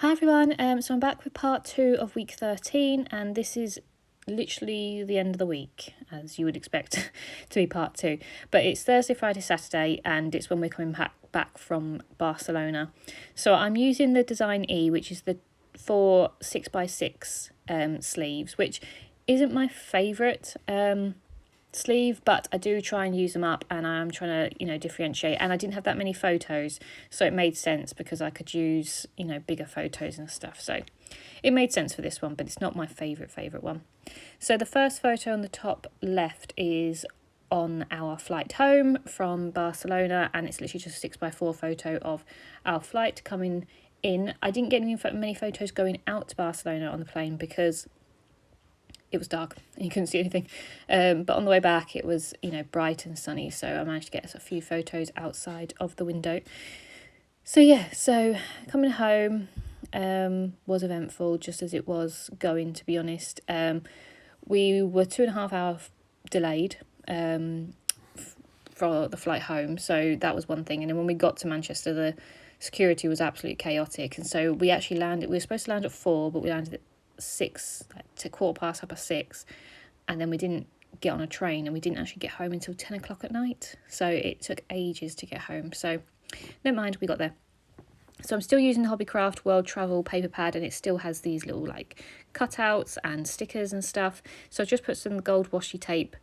Hi everyone, so I'm back with part 2 of week 13, and this is literally the end of the week, as you would expect to be part 2. But it's Thursday, Friday, Saturday, and it's when we're coming back from Barcelona. So I'm using the Design E, which is the 4 6x6 sleeves, which isn't my favourite sleeve, but I do try and use them up, and I'm trying to differentiate. And I didn't have that many photos, so it made sense because I could use bigger photos and stuff, so it made sense for this one, but it's not my favorite one. So the first photo on the top left is on our flight home from Barcelona, and it's literally just a 6x4 photo of our flight coming in. I didn't get many photos going out to Barcelona on the plane because it was dark and you couldn't see anything, but on the way back it was bright and sunny, so I managed to get a few photos outside of the window. So coming home was eventful, just as it was going, to be honest. We were 2.5 hours delayed for the flight home, so that was one thing. And then when we got to Manchester, the security was absolutely chaotic, and so we actually landed. We were supposed to land at 4, but we landed at 6, to 6:15, and then we didn't get on a train, and we didn't actually get home until 10 o'clock at night, so it took ages to get home. So never mind, we got there. So I'm still using the Hobbycraft World Travel paper pad, and it still has these little cutouts and stickers and stuff. So I've just put some gold washi tape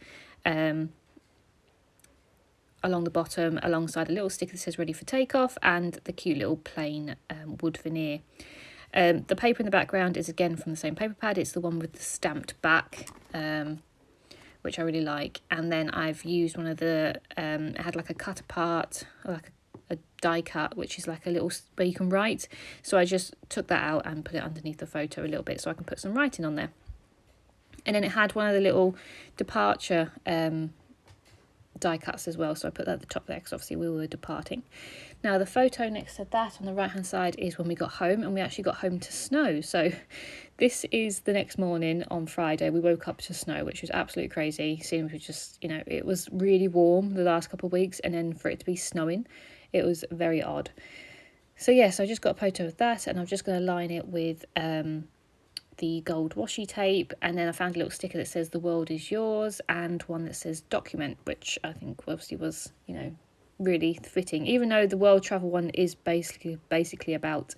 along the bottom, alongside a little sticker that says ready for takeoff, and the cute little plain wood veneer. The paper in the background is again from the same paper pad. It's the one with the stamped back, which I really like. And then I've used one of the, it had a cut apart, like a die cut, which is like a little where you can write. So I just took that out and put it underneath the photo a little bit so I can put some writing on there. And then it had one of the little departure die cuts as well, so I put that at the top there because obviously we were departing. Now the photo next to that on the right hand side is when we got home, and we actually got home to snow. So this is the next morning on Friday. We woke up to snow, which was absolutely crazy. Seems we just it was really warm the last couple of weeks, and then for it to be snowing, it was very odd. So yes, I just got a photo of that, and I'm just going to line it with the gold washi tape, and then I found a little sticker that says the world is yours, and one that says document, which I think obviously was really fitting. Even though the world travel one is basically about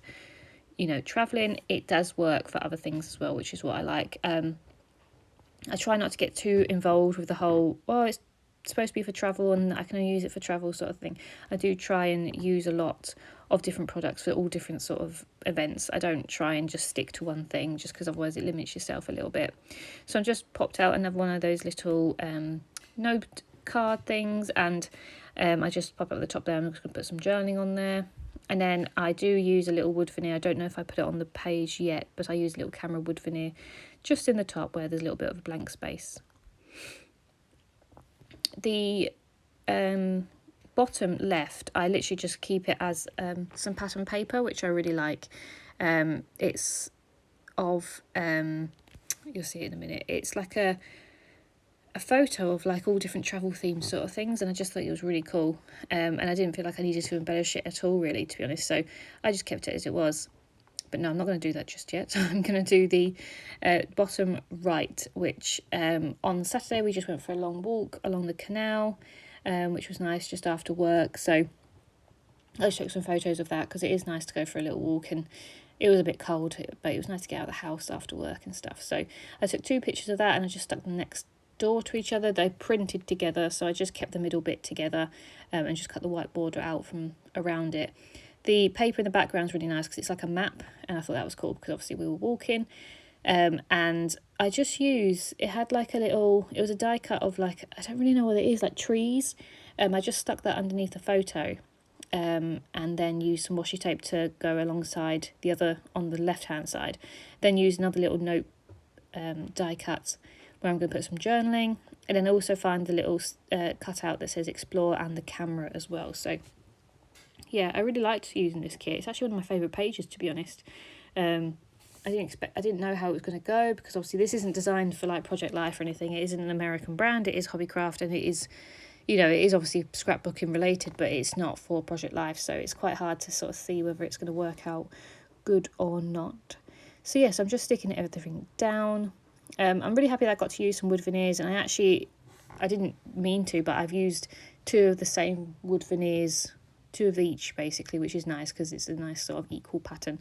traveling, it does work for other things as well, which is what I like. I try not to get too involved with the whole it's supposed to be for travel and I can only use it for travel sort of thing. I do try and use a lot of different products for all different sort of events. I don't try and just stick to one thing, just because otherwise it limits yourself a little bit. So I just popped out another one of those little note card things, and I just pop up at the top there. I'm just going to put some journaling on there. And then I do use a little wood veneer. I don't know if I put it on the page yet, but I use a little camera wood veneer just in the top where there's a little bit of a blank space. The bottom left, I literally just keep it as some pattern paper, which I really like. It's of you'll see it in a minute. It's like a photo of all different travel themed sort of things, and I just thought it was really cool, and I didn't feel like I needed to embellish it at all, really, to be honest, so I just kept it as it was. But no, I'm not going to do that just yet. I'm going to do the bottom right, which on Saturday we just went for a long walk along the canal, which was nice just after work. So I just took some photos of that because it is nice to go for a little walk, and it was a bit cold, but it was nice to get out of the house after work and stuff. So I took 2 pictures of that, and I just stuck them next door to each other. They printed together, so I just kept the middle bit together and just cut the white border out from around it. The paper in the background is really nice because it's like a map, and I thought that was cool because obviously we were walking. And I just it had it was a die cut of I don't really know what it is, trees. I just stuck that underneath the photo, and then used some washi tape to go alongside the other on the left hand side. Then used another little note die cut where I'm going to put some journaling, and then also find the little cutout that says explore and the camera as well. So yeah, I really liked using this kit. It's actually one of my favourite pages, to be honest. I didn't know how it was going to go, because obviously this isn't designed for Project Life or anything. It isn't an American brand. It is Hobbycraft, and it is obviously scrapbooking related, but it's not for Project Life. So it's quite hard to sort of see whether it's going to work out good or not. So yes, I'm just sticking everything down. I'm really happy that I got to use some wood veneers, and I didn't mean to, but I've used 2 of the same wood veneers, 2 of each basically, which is nice because it's a nice sort of equal pattern.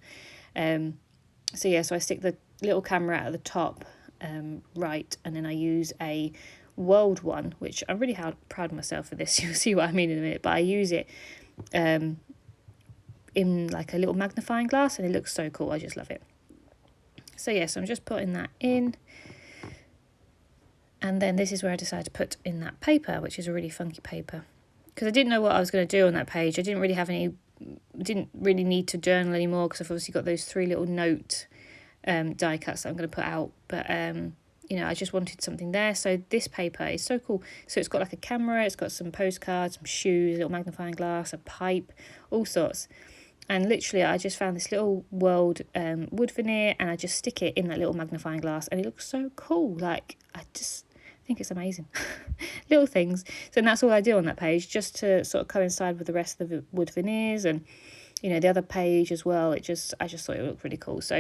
So yeah, so I stick the little camera at the top right, and then I use a world one, which I'm really proud of myself for this. You'll see what I mean in a minute, but I use it in like a little magnifying glass, and it looks so cool. I just love it. So yes, I'm just putting that in. And then this is where I decided to put in that paper, which is a really funky paper. Because I didn't know what I was going to do on that page. I didn't really need to journal anymore, because I've obviously got those 3 little note die cuts that I'm going to put out. But, you know, I just wanted something there. So this paper is so cool. So it's got like a camera, it's got some postcards, some shoes, a little magnifying glass, a pipe, all sorts. And literally I just found this little world wood veneer, and I just stick it in that little magnifying glass, and it looks so cool. Like, I just think it's amazing. Little things. So that's all I do on that page, just to sort of coincide with the rest of the wood veneers, and you know, the other page as well. I just thought it looked really cool. So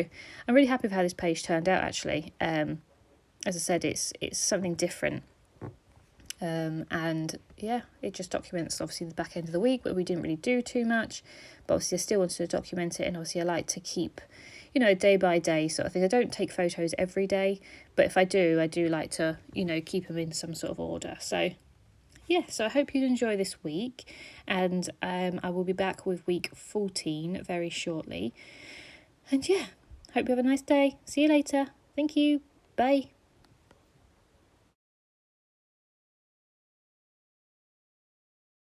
I'm really happy with how this page turned out, actually. As I said, it's something different. And yeah, it just documents obviously the back end of the week, but we didn't really do too much. But obviously I still wanted to document it, and obviously I like to keep, you know, day by day sort of thing. I don't take photos every day, but if I do like to, you know, keep them in some sort of order. So yeah, so I hope you enjoy this week, and I will be back with week 14 very shortly. And yeah, hope you have a nice day. See you later. Thank you. Bye.